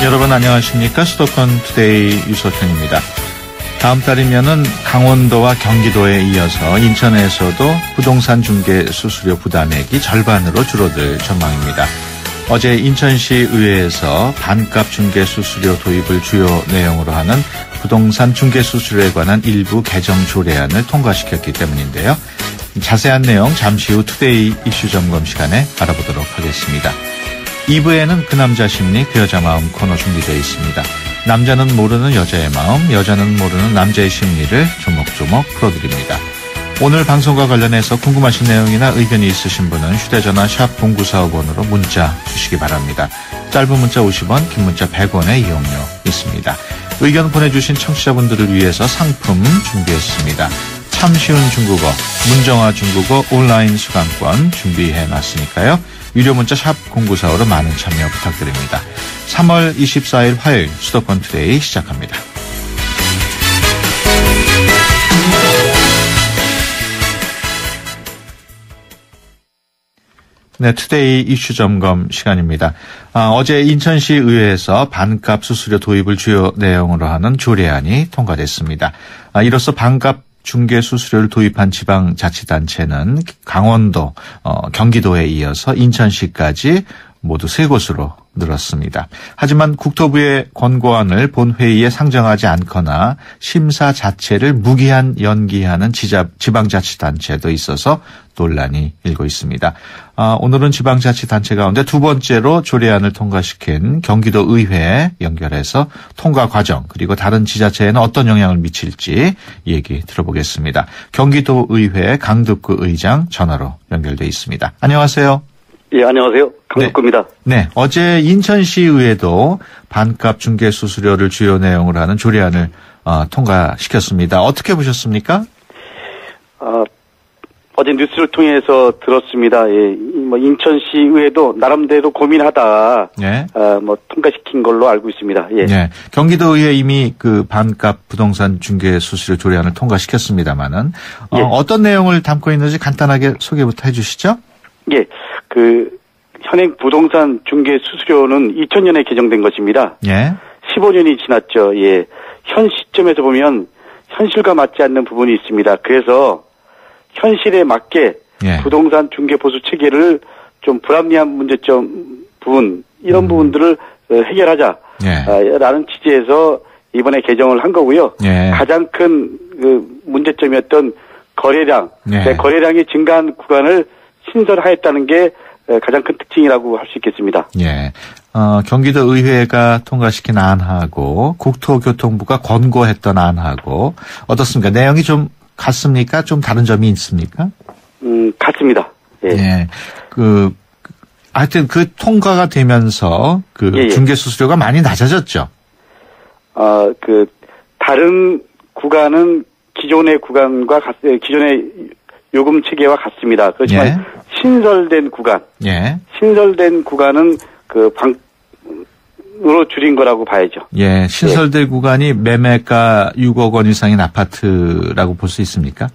여러분 안녕하십니까? 수도권 투데이 유석현입니다. 다음 달이면은 강원도와 경기도에 이어서 인천에서도 부동산 중개 수수료 부담액이 절반으로 줄어들 전망입니다. 어제 인천시 의회에서 반값 중개 수수료 도입을 주요 내용으로 하는 부동산 중개 수수료에 관한 일부 개정 조례안을 통과시켰기 때문인데요. 자세한 내용 잠시 후 투데이 이슈 점검 시간에 알아보도록 하겠습니다. 2부에는 그 남자 심리 그 여자 마음 코너 준비되어 있습니다. 남자는 모르는 여자의 마음, 여자는 모르는 남자의 심리를 조목조목 풀어드립니다. 오늘 방송과 관련해서 궁금하신 내용이나 의견이 있으신 분은 휴대전화 샵 0945번으로 문자 주시기 바랍니다. 짧은 문자 50원, 긴 문자 100원의 이용료 있습니다. 의견 보내주신 청취자분들을 위해서 상품 준비했습니다. 참 쉬운 중국어, 문정아 중국어 온라인 수강권 준비해놨으니까요. 유료 문자 샵 0945로 많은 참여 부탁드립니다. 3월 24일 화요일 수도권 투데이 시작합니다. 네, 투데이 이슈 점검 시간입니다. 어제 인천시 의회에서 반값 수수료 도입을 주요 내용으로 하는 조례안이 통과됐습니다. 이로써 반값 중개 수수료를 도입한 지방자치단체는 강원도, 경기도에 이어서 인천시까지 모두 3곳으로 늘었습니다. 하지만 국토부의 권고안을 본회의에 상정하지 않거나 심사 자체를 무기한 연기하는 지방자치단체도 있어서 논란이 일고 있습니다. 오늘은 지방자치단체 가운데 두 번째로 조례안을 통과시킨 경기도 의회에 연결해서 통과 과정 그리고 다른 지자체에는 어떤 영향을 미칠지 얘기 들어보겠습니다. 경기도 의회 강덕구 의장 전화로 연결돼 있습니다. 안녕하세요. 예, 안녕하세요. 강덕구입니다. 네, 어제 인천시의회도 반값 중개 수수료를 주요 내용으로 하는 조례안을 통과시켰습니다. 어떻게 보셨습니까? 어제 뉴스를 통해서 들었습니다. 예, 인천시의회도 나름대로 고민하다, 네. 통과시킨 걸로 알고 있습니다. 예. 네. 경기도의회 이미 그 반값 부동산 중개 수수료 조례안을 통과시켰습니다만은, 예. 어떤 내용을 담고 있는지 간단하게 소개부터 해주시죠. 예, 현행 부동산 중개 수수료는 2000년에 개정된 것입니다. 예. 15년이 지났죠. 예. 현 시점에서 보면 현실과 맞지 않는 부분이 있습니다. 그래서 현실에 맞게 예. 부동산 중개 보수 체계를 좀 불합리한 문제점 부분, 이런 부분들을 해결하자. 예. 라는 취지에서 이번에 개정을 한 거고요. 예. 가장 큰 문제점이었던 거래량, 예. 거래량이 증가한 구간을 신설하였다는 게 가장 큰 특징이라고 할 수 있겠습니다. 예. 경기도 의회가 통과시킨 안하고 국토교통부가 권고했던 안하고 어떻습니까? 내용이 좀 같습니까? 좀 다른 점이 있습니까? 같습니다. 예. 예. 하여튼 통과가 되면서 예. 중개 수수료가 많이 낮아졌죠. 다른 구간은 기존의 구간과 기존의 요금 체계와 같습니다. 그렇지만 예. 신설된 구간, 예. 신설된 구간은 방으로 줄인 거라고 봐야죠. 예, 신설된 구간이 매매가 6억 원 이상인 아파트라고 볼 수 있습니까?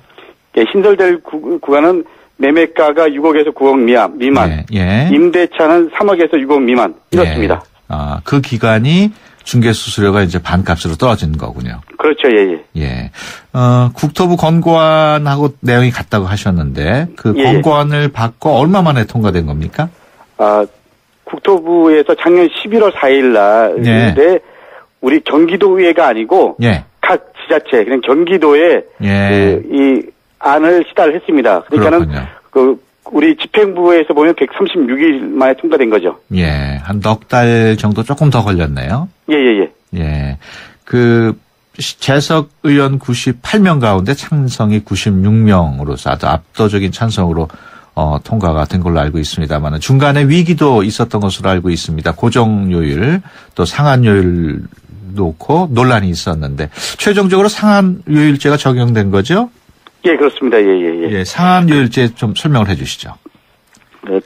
예, 신설된 구간은 매매가가 6억에서 9억 미만, 예. 예. 임대차는 3억에서 6억 미만 이렇습니다. 예. 그 기간이 중개 수수료가 이제 반값으로 떨어진 거군요. 그렇죠, 예. 예. 국토부 권고안하고 내용이 같다고 하셨는데 예. 권고안을 받고 얼마 만에 통과된 겁니까? 국토부에서 작년 11월 4일 날 예. 우리 경기도의회가 아니고 예. 각 지자체 그냥 경기도에 예. 이 안을 시달을 했습니다. 그러니까는 우리 집행부에서 보면 136일 만에 통과된 거죠. 예. 한 넉 달 정도 조금 더 걸렸네요. 예. 예. 재석 의원 98명 가운데 찬성이 96명으로서 아주 압도적인 찬성으로 통과가 된 걸로 알고 있습니다만 중간에 위기도 있었던 것으로 알고 있습니다. 고정요율 또 상한요율 놓고 논란이 있었는데 최종적으로 상한요율제가 적용된 거죠? 예, 그렇습니다. 예. 예, 상한요율제 좀 설명을 해 주시죠. 네.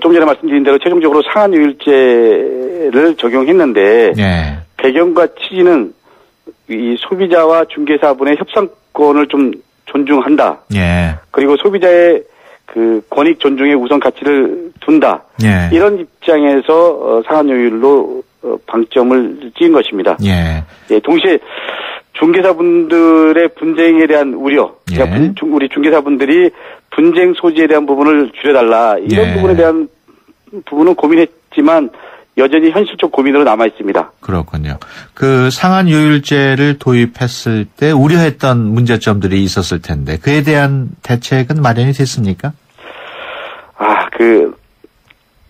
좀 전에 말씀드린 대로 최종적으로 상한요율제를 적용했는데 예. 배경과 취지는 이 소비자와 중개사분의 협상권을 좀 존중한다. 예. 그리고 소비자의 그 권익 존중의 우선 가치를 둔다. 예. 이런 입장에서 상한요율로 방점을 찍은 것입니다. 예. 예, 동시에 중개사분들의 분쟁에 대한 우려, 예. 그러니까 우리 중개사분들이 분쟁 소지에 대한 부분을 줄여달라 이런 예. 부분에 대한 부분은 고민했지만 여전히 현실적 고민으로 남아 있습니다. 그렇군요. 그 상한 요율제를 도입했을 때 우려했던 문제점들이 있었을 텐데 그에 대한 대책은 마련이 됐습니까?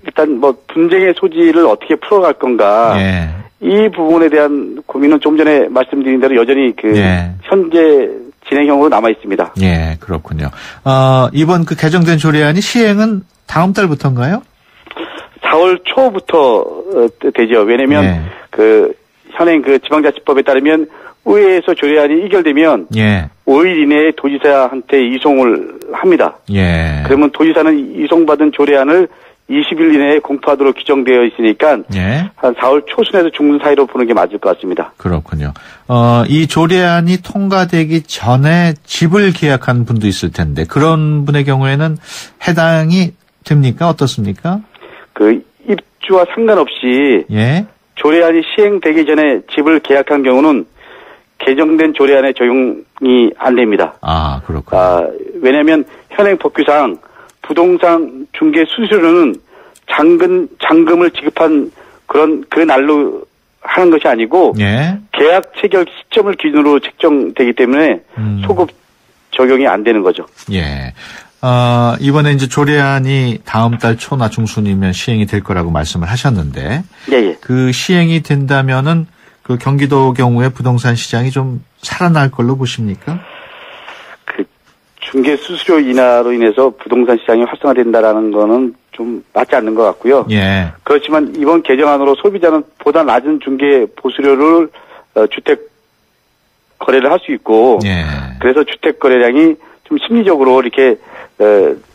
일단 뭐 분쟁의 소지를 어떻게 풀어갈 건가. 예. 이 부분에 대한 고민은 좀 전에 말씀드린 대로 여전히 예. 현재 진행형으로 남아 있습니다. 예, 그렇군요. 이번 그 개정된 조례안이 시행은 다음 달부터인가요? 4월 초부터 되죠. 왜냐면 예. 현행 지방자치법에 따르면 의회에서 조례안이 의결되면 예. 5일 이내에 도지사한테 이송을 합니다. 예. 그러면 도지사는 이송받은 조례안을 20일 이내에 공포하도록 규정되어 있으니까 예. 한 4월 초순에서 중순 사이로 보는 게 맞을 것 같습니다. 그렇군요. 이 조례안이 통과되기 전에 집을 계약한 분도 있을 텐데 그런 분의 경우에는 해당이 됩니까? 어떻습니까? 입주와 상관없이 예. 조례안이 시행되기 전에 집을 계약한 경우는 개정된 조례안에 적용이 안 됩니다. 아, 그렇군요. 왜냐하면 현행 법규상 부동산 중개 수수료는 잔금을 지급한 그 날로 하는 것이 아니고 예. 계약 체결 시점을 기준으로 책정되기 때문에 소급 적용이 안 되는 거죠. 예. 이번에 이제 조례안이 다음 달 초나 중순이면 시행이 될 거라고 말씀을 하셨는데 예. 그 시행이 된다면은 그 경기도 경우에 부동산 시장이 좀 살아날 걸로 보십니까? 중개 수수료 인하로 인해서 부동산 시장이 활성화된다라는 거는 좀 맞지 않는 것 같고요. 예. 그렇지만 이번 개정안으로 소비자는 보다 낮은 중개 보수료를 주택 거래를 할 수 있고, 예. 그래서 주택 거래량이 좀 심리적으로 이렇게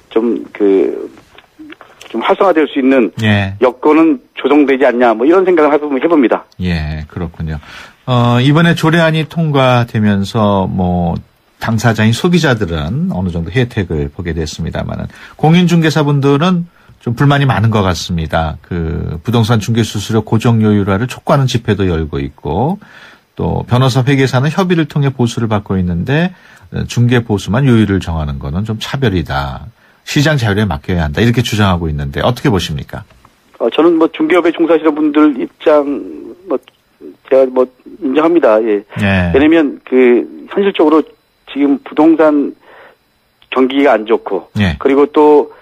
좀 활성화될 수 있는 예. 여건은 조성되지 않냐, 뭐 이런 생각을 해봅니다. 예, 그렇군요. 이번에 조례안이 통과되면서 당사자인 소비자들은 어느 정도 혜택을 보게 됐습니다만은 공인중개사분들은 좀 불만이 많은 것 같습니다. 부동산 중개 수수료 고정 요율화를 촉구하는 집회도 열고 있고 또 변호사 회계사는 협의를 통해 보수를 받고 있는데 중개 보수만 요율을 정하는 거는 좀 차별이다. 시장 자율에 맡겨야 한다. 이렇게 주장하고 있는데 어떻게 보십니까? 저는 중개업에 종사하시는 분들 입장 제가 인정합니다. 예. 예. 왜냐면 현실적으로 지금 부동산 경기가 안 좋고, 예. 그리고 또,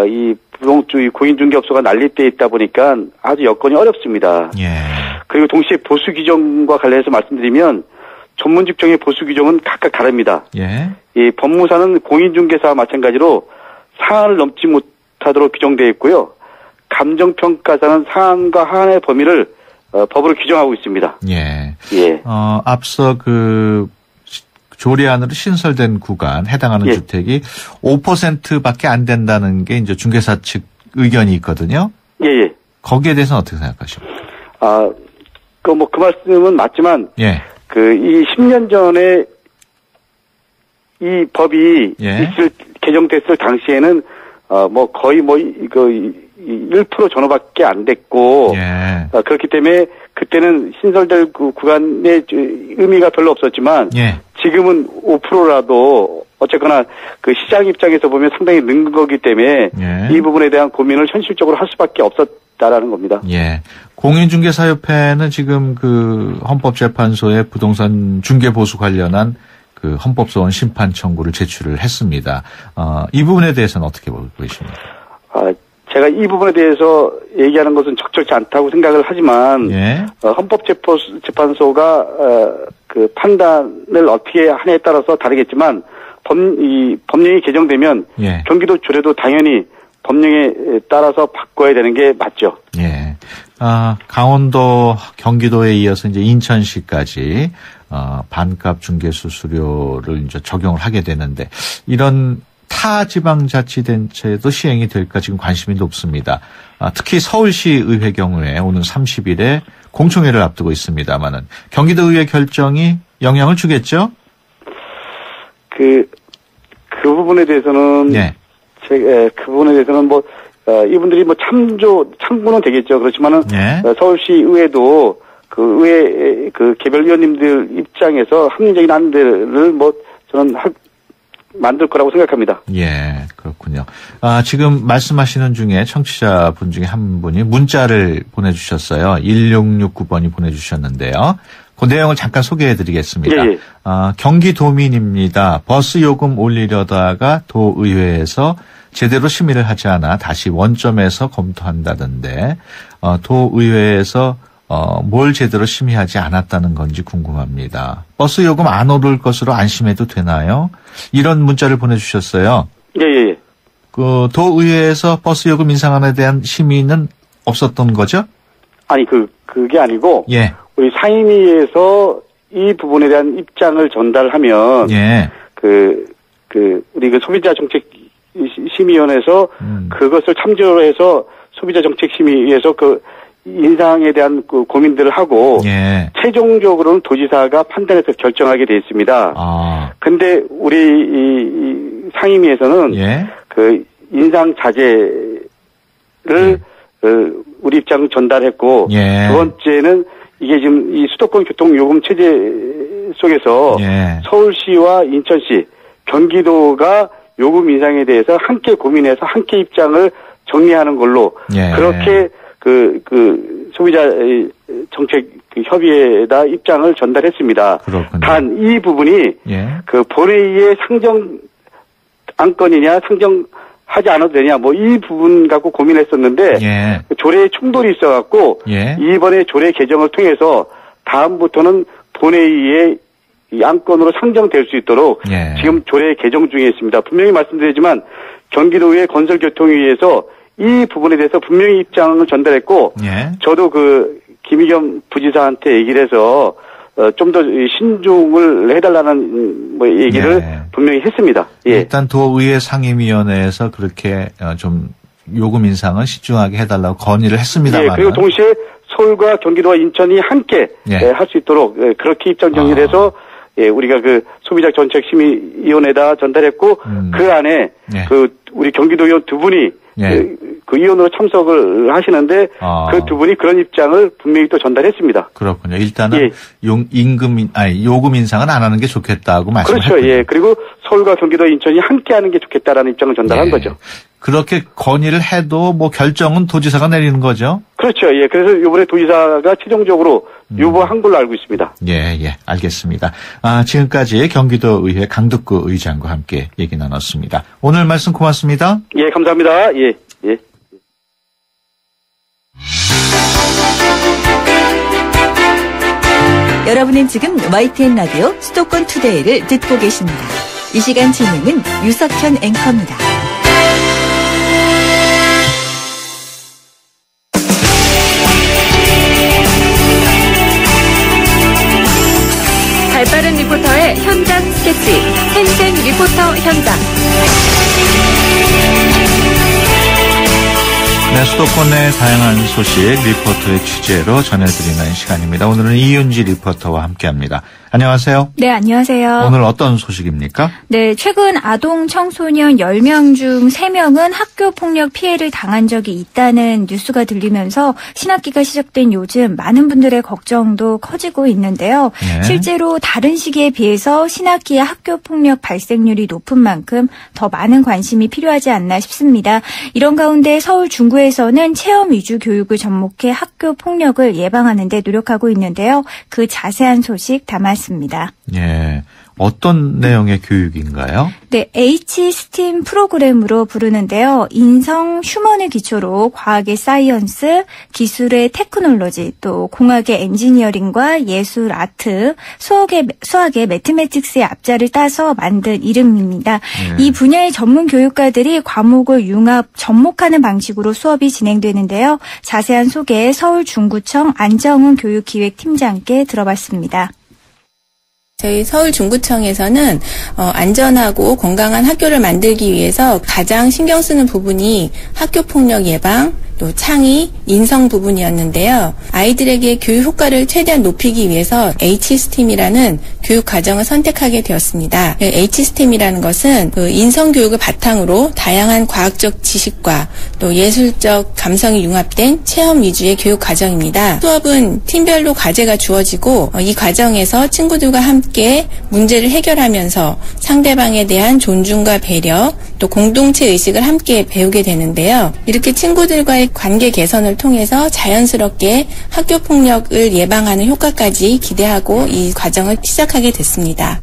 이 공인중개업소가 난립되어 있다 보니까 아주 여건이 어렵습니다. 예. 그리고 동시에 보수 규정과 관련해서 말씀드리면 전문 직종의 보수 규정은 각각 다릅니다. 예. 이 법무사는 공인중개사와 마찬가지로 사안을 넘지 못하도록 규정되어 있고요. 감정평가사는 사안과 하한의 범위를 법으로 규정하고 있습니다. 예. 예. 앞서 조례안으로 신설된 구간 해당하는 예. 주택이 5%밖에 안 된다는 게 이제 중개사 측 의견이 있거든요. 예. 거기에 대해서는 어떻게 생각하십니까? 그 말씀은 맞지만, 예. 이 10년 전에 이 법이 예. 개정됐을 당시에는, 거의 1% 전후밖에 안 됐고, 예. 그렇기 때문에 그때는 신설될 구간의 의미가 별로 없었지만, 예. 지금은 5%라도 어쨌거나 시장 입장에서 보면 상당히 는 거기 때문에 예. 이 부분에 대한 고민을 현실적으로 할 수밖에 없었다라는 겁니다. 예. 공인중개사협회는 지금 헌법재판소에 부동산 중개보수 관련한 헌법소원 심판 청구를 제출을 했습니다. 이 부분에 대해서는 어떻게 보십니까? 제가 이 부분에 대해서 얘기하는 것은 적절치 않다고 생각을 하지만, 예. 헌법재판소가 판단을 어떻게 하냐에 따라서 다르겠지만, 법령이 개정되면, 예. 경기도 조례도 당연히 법령에 따라서 바꿔야 되는 게 맞죠. 예. 강원도, 경기도에 이어서 이제 인천시까지, 반값 중개 수수료를 이제 적용을 하게 되는데, 이런 타 지방자치단체도 시행이 될까 지금 관심이 높습니다. 특히 서울시의회 경우에 오는 30일에 공청회를 앞두고 있습니다만은 경기도의회 결정이 영향을 주겠죠? 그 부분에 대해서는 네. 그 부분에 대해서는 이분들이 뭐 참고는 되겠죠. 그렇지만은 예. 서울시 의회도 그 의회 그 개별 위원님들 입장에서 합리적인 안들을 뭐 저는 만들 거라고 생각합니다. 예, 그렇군요. 지금 말씀하시는 중에 청취자분 중에 한 분이 문자를 보내주셨어요. 1669번이 보내주셨는데요. 그 내용을 잠깐 소개해드리겠습니다. 예, 예. 경기도민입니다. 버스 요금 올리려다가 도의회에서 제대로 심의를 하지 않아 다시 원점에서 검토한다던데 도의회에서 뭘 제대로 심의하지 않았다는 건지 궁금합니다. 버스 요금 안 오를 것으로 안심해도 되나요? 이런 문자를 보내주셨어요. 예. 그 도의회에서 버스 요금 인상안에 대한 심의는 없었던 거죠? 아니 그게 아니고 예. 우리 상임위에서 이 부분에 대한 입장을 전달하면 예. 우리 그 소비자 정책 심의위원회에서 그것을 참조를 해서 소비자 정책 심의위에서 그 인상에 대한 그 고민들을 하고 예. 최종적으로는 도지사가 판단해서 결정하게 돼 있습니다. 근데 우리 이 상임위에서는 예. 그 인상 자제를 우리 입장 전달했고 예. 두 번째는 이게 지금 이 수도권 교통 요금 체제 속에서 예. 서울시와 인천시, 경기도가 요금 인상에 대해서 함께 고민해서 함께 입장을 정리하는 걸로 예. 그렇게 그 소비자 정책 협의회에다 입장을 전달했습니다. 그렇군요. 단 이 부분이 예. 그 본회의의 상정 안건이냐 상정하지 않아도 되냐 뭐 이 부분 갖고 고민했었는데 예. 조례에 충돌이 있어갖고 예. 이번에 조례 개정을 통해서 다음부터는 본회의의 이 안건으로 상정될 수 있도록 예. 지금 조례 개정 중에 있습니다. 분명히 말씀드리지만 경기도의 건설교통위에서 이 부분에 대해서 분명히 입장을 전달했고 예. 저도 그 김의겸 부지사한테 얘기를 해서 좀 더 신중을 해달라는 뭐 얘기를 예. 분명히 했습니다. 예. 일단 도의회 상임위원회에서 그렇게 좀 요금 인상을 신중하게 해달라고 건의를 했습니다만. 예, 그리고 동시에 서울과 경기도와 인천이 함께 예. 할 수 있도록 그렇게 입장 정리를 해서 우리가 그 소비자 정책 심의위원회에다 전달했고 그 안에 예. 그 우리 경기도 의원 두 분이 예. 그 의원으로 참석을 하시는데 그 두 분이 그런 입장을 분명히 또 전달했습니다. 그렇군요. 일단은 예. 요금 인상은 안 하는 게 좋겠다고 말씀하셨군요. 그렇죠. 예. 그리고 서울과 경기도 인천이 함께 하는 게 좋겠다라는 입장을 전달한 예. 거죠. 그렇게 건의를 해도 뭐 결정은 도지사가 내리는 거죠? 그렇죠. 예. 그래서 이번에 도지사가 최종적으로 유보한 걸로 알고 있습니다. 예, 알겠습니다. 지금까지 경기도의회 강덕구 의장과 함께 얘기 나눴습니다. 오늘 말씀 고맙습니다. 예, 감사합니다. 예. 여러분은 지금 YTN 라디오 수도권 투데이를 듣고 계십니다. 이 시간 진행은 유석현 앵커입니다. 발빠른 리포터의 현장 스케치, 생생 리포터 현장. 네, 수도권의 다양한 소식 리포터의 취재로 전해드리는 시간입니다. 오늘은 이윤지 리포터와 함께합니다. 안녕하세요. 네, 안녕하세요. 오늘 어떤 소식입니까? 네, 최근 아동 청소년 10명 중 3명은 학교 폭력 피해를 당한 적이 있다는 뉴스가 들리면서 신학기가 시작된 요즘 많은 분들의 걱정도 커지고 있는데요. 네. 실제로 다른 시기에 비해서 신학기의 학교 폭력 발생률이 높은 만큼 더 많은 관심이 필요하지 않나 싶습니다. 이런 가운데 서울 중구에서는 체험 위주 교육을 접목해 학교 폭력을 예방하는 데 노력하고 있는데요. 그 자세한 소식 담았습니다. 예. 어떤 내용의 교육인가요? 네, H-STEAM 프로그램으로 부르는데요. 인성, 휴먼을 기초로 과학의 사이언스, 기술의 테크놀로지, 또 공학의 엔지니어링과 예술, 아트, 수학의 매트매틱스의 앞자를 따서 만든 이름입니다. 이 분야의 전문 교육가들이 과목을 융합, 접목하는 방식으로 수업이 진행되는데요. 자세한 소개 서울 중구청 안정훈 교육기획팀장께 들어봤습니다. 저희 서울 중구청에서는 안전하고 건강한 학교를 만들기 위해서 가장 신경 쓰는 부분이 학교 폭력 예방, 또 창의, 인성 부분이었는데요. 아이들에게 교육 효과를 최대한 높이기 위해서 H스팀이라는 교육 과정을 선택하게 되었습니다. H스팀이라는 것은 인성 교육을 바탕으로 다양한 과학적 지식과 또 예술적 감성이 융합된 체험 위주의 교육 과정입니다. 수업은 팀별로 과제가 주어지고 이 과정에서 친구들과 함께 문제를 해결하면서 상대방에 대한 존중과 배려, 또 공동체 의식을 함께 배우게 되는데요. 이렇게 친구들과의 관계 개선을 통해서 자연스럽게 학교 폭력을 예방하는 효과까지 기대하고 이 과정을 시작하게 됐습니다.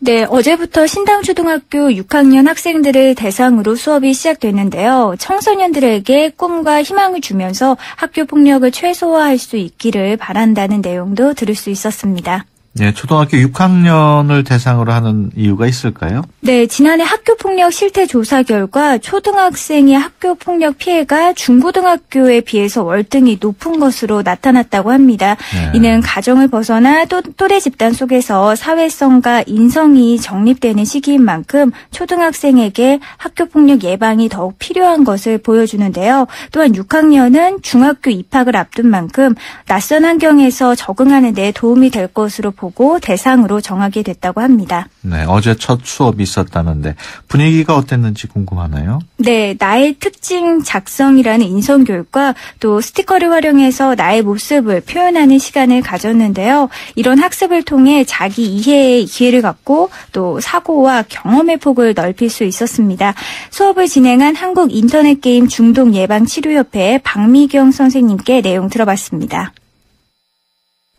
네, 어제부터 신당초등학교 6학년 학생들을 대상으로 수업이 시작됐는데요. 청소년들에게 꿈과 희망을 주면서 학교 폭력을 최소화할 수 있기를 바란다는 내용도 들을 수 있었습니다. 네, 초등학교 6학년을 대상으로 하는 이유가 있을까요? 네, 지난해 학교폭력 실태 조사 결과 초등학생의 학교폭력 피해가 중고등학교에 비해서 월등히 높은 것으로 나타났다고 합니다. 네. 이는 가정을 벗어나 또래 집단 속에서 사회성과 인성이 정립되는 시기인 만큼 초등학생에게 학교폭력 예방이 더욱 필요한 것을 보여주는데요. 또한 6학년은 중학교 입학을 앞둔 만큼 낯선 환경에서 적응하는 데 도움이 될 것으로 보고 대상으로 정하게 됐다고 합니다. 네, 어제 첫 수업이 있었다는데 분위기가 어땠는지 궁금하네요. 네, 나의 특징 작성이라는 인성교육과 또 스티커를 활용해서 나의 모습을 표현하는 시간을 가졌는데요. 이런 학습을 통해 자기 이해의 기회를 갖고 또 사고와 경험의 폭을 넓힐 수 있었습니다. 수업을 진행한 한국인터넷게임 중독예방치료협회 박미경 선생님께 내용 들어봤습니다.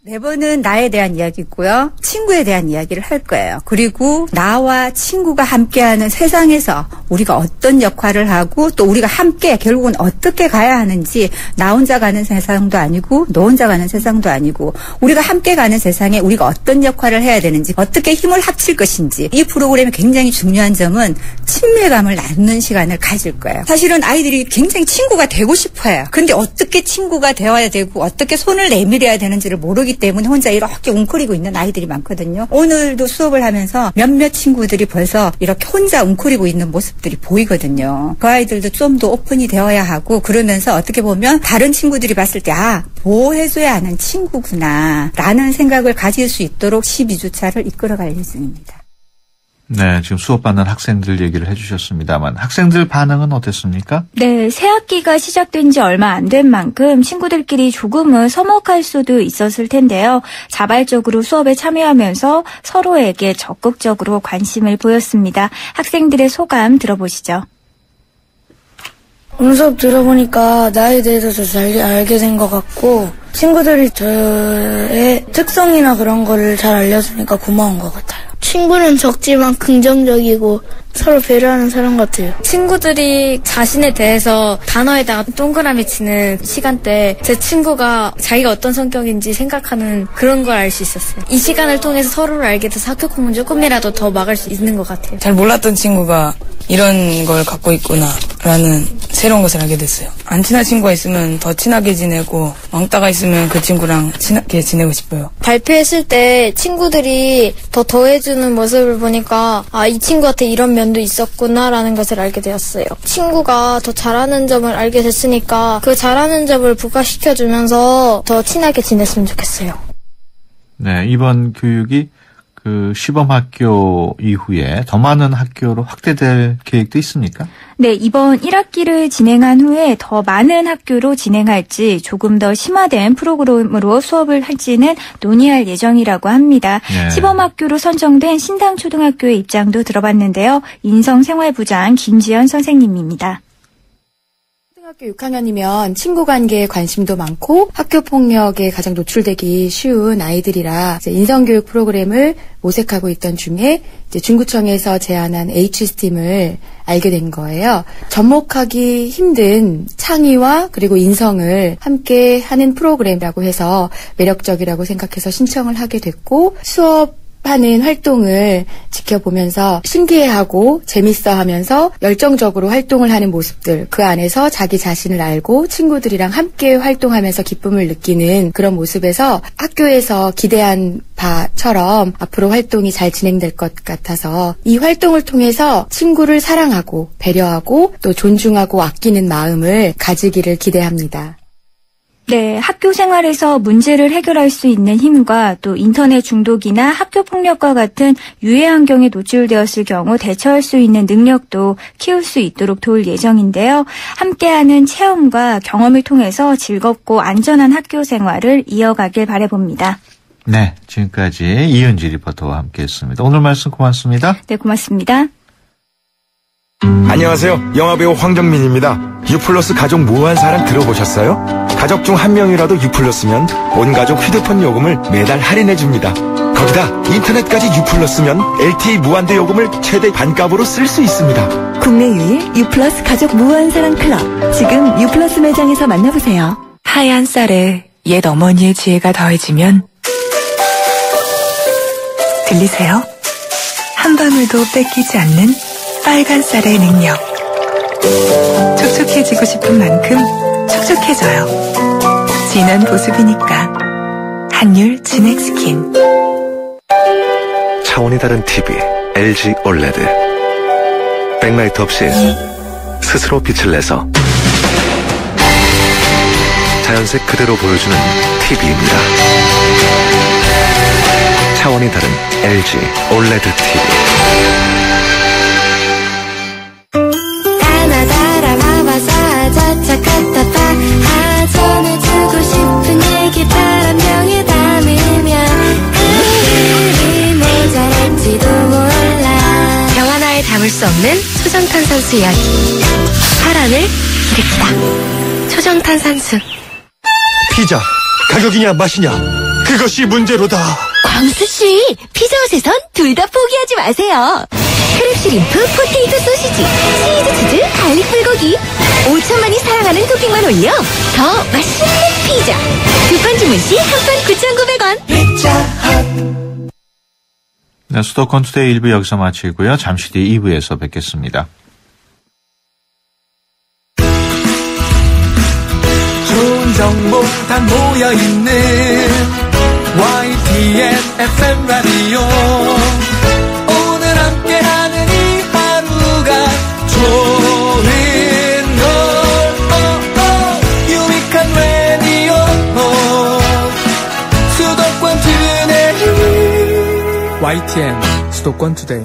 네 번은 나에 대한 이야기고요. 친구에 대한 이야기를 할 거예요. 그리고 나와 친구가 함께하는 세상에서 우리가 어떤 역할을 하고 또 우리가 함께 결국은 어떻게 가야 하는지 나 혼자 가는 세상도 아니고 너 혼자 가는 세상도 아니고 우리가 함께 가는 세상에 우리가 어떤 역할을 해야 되는지 어떻게 힘을 합칠 것인지 이 프로그램의 굉장히 중요한 점은 친밀감을 나누는 시간을 가질 거예요. 사실은 아이들이 굉장히 친구가 되고 싶어요. 근데 어떻게 친구가 되어야 되고 어떻게 손을 내밀어야 되는지를 모르기 때문에 혼자 이렇게 웅크리고 있는 아이들이 많거든요. 오늘도 수업을 하면서 몇몇 친구들이 벌써 이렇게 혼자 웅크리고 있는 모습들이 보이거든요. 그 아이들도 좀 더 오픈이 되어야 하고 그러면서 어떻게 보면 다른 친구들이 봤을 때 보호해줘야 하는 친구구나 라는 생각을 가질 수 있도록 12주차를 이끌어갈 예정입니다. 네, 지금 수업받는 학생들 얘기를 해주셨습니다만 학생들 반응은 어땠습니까? 네, 새 학기가 시작된 지 얼마 안 된 만큼 친구들끼리 조금은 서먹할 수도 있었을 텐데요. 자발적으로 수업에 참여하면서 서로에게 적극적으로 관심을 보였습니다. 학생들의 소감 들어보시죠. 오늘 수업 들어보니까 나에 대해서 더 잘 알게 된 것 같고 친구들이 저의 특성이나 그런 거를 잘 알려주니까 고마운 것 같아요. 친구는 적지만 긍정적이고 서로 배려하는 사람 같아요. 친구들이 자신에 대해서 단어에다가 동그라미 치는 시간대 제 친구가 자기가 어떤 성격인지 생각하는 그런 걸 알 수 있었어요. 이 시간을 통해서 서로를 알게 돼서 학교 폭력을 조금이라도 더 막을 수 있는 것 같아요. 잘 몰랐던 친구가 이런 걸 갖고 있구나 라는 새로운 것을 알게 됐어요. 안 친한 친구가 있으면 더 친하게 지내고 왕따가 있으면 그 친구랑 친하게 지내고 싶어요. 발표했을 때 친구들이 더 더해주는 모습을 보니까 이 친구한테 이런 면도 있었구나라는 것을 알게 되었어요. 친구가 더 잘하는 점을 알게 됐으니까 그 잘하는 점을 부각시켜주면서 더 친하게 지냈으면 좋겠어요. 네, 이번 교육이 그 시범학교 이후에 더 많은 학교로 확대될 계획도 있습니까? 네, 이번 1학기를 진행한 후에 더 많은 학교로 진행할지 조금 더 심화된 프로그램으로 수업을 할지는 논의할 예정이라고 합니다. 네. 시범학교로 선정된 신당초등학교의 입장도 들어봤는데요. 인성생활부장 김지연 선생님입니다. 초등학교 6학년이면 친구 관계에 관심도 많고 학교 폭력에 가장 노출되기 쉬운 아이들이라 인성교육 프로그램을 모색하고 있던 중에 이제 중구청에서 제안한 H스팀을 알게 된 거예요. 접목하기 힘든 창의와 그리고 인성을 함께 하는 프로그램이라고 해서 매력적이라고 생각해서 신청을 하게 됐고 수업 하는 활동을 지켜보면서 신기해하고 재밌어하면서 열정적으로 활동을 하는 모습들, 그 안에서 자기 자신을 알고 친구들이랑 함께 활동하면서 기쁨을 느끼는 그런 모습에서 학교에서 기대한 바처럼 앞으로 활동이 잘 진행될 것 같아서 이 활동을 통해서 친구를 사랑하고 배려하고 또 존중하고 아끼는 마음을 가지기를 기대합니다. 네, 학교 생활에서 문제를 해결할 수 있는 힘과 또 인터넷 중독이나 학교 폭력과 같은 유해 환경에 노출되었을 경우 대처할 수 있는 능력도 키울 수 있도록 도울 예정인데요. 함께하는 체험과 경험을 통해서 즐겁고 안전한 학교 생활을 이어가길 바라봅니다. 네, 지금까지 이은지 리포터와 함께했습니다. 오늘 말씀 고맙습니다. 네, 고맙습니다. 안녕하세요. 영화배우 황정민입니다. U+ 가족 무한 사랑 들어보셨어요? 가족 중 한 명이라도 U+면 온 가족 휴대폰 요금을 매달 할인해줍니다. 거기다 인터넷까지 U+면 LTE 무한대 요금을 최대 반값으로 쓸 수 있습니다. 국내 유일 U+ 가족 무한 사랑 클럽. 지금 U+ 매장에서 만나보세요. 하얀 쌀에 옛 어머니의 지혜가 더해지면 들리세요? 한 방울도 뺏기지 않는 빨간 쌀의 능력. 촉촉해지고 싶은 만큼 촉촉해져요. 진한 보습이니까 한율 진액 스킨. 차원이 다른 TV LG OLED. 백라이트 없이 스스로 빛을 내서 자연색 그대로 보여주는 TV입니다. 차원이 다른 LG OLED TV. 전해주고 싶은 얘기 바람 명에 담으면 그리 모자랄지도 몰라. 병 하나에 담을 수 없는 초정탄산수 이야기. 사랑을 일으키다. 초정탄산수. 피자, 가격이냐 맛이냐 그것이 문제로다. 광수씨, 피자헛에선 둘 다 포기하지 마세요. 크랩슈림프, 포테이토 소시지, 치즈 치즈, 갈릭 불고기 5천만이 사랑하는 토핑만 올려 더 맛있는 피자. 두 판 주문 시 한 판 9,900원. 피자헛. 네, 수도권 투데이 1부 여기서 마치고요. 잠시 뒤 2부에서 뵙겠습니다. 좋은 정보 다 모여있는 YTN FM 라디오. 오늘 함께하는 이 하루가 좋은 걸 유익한 라디오. 수도권 투데이. YTN 수도권 투데이.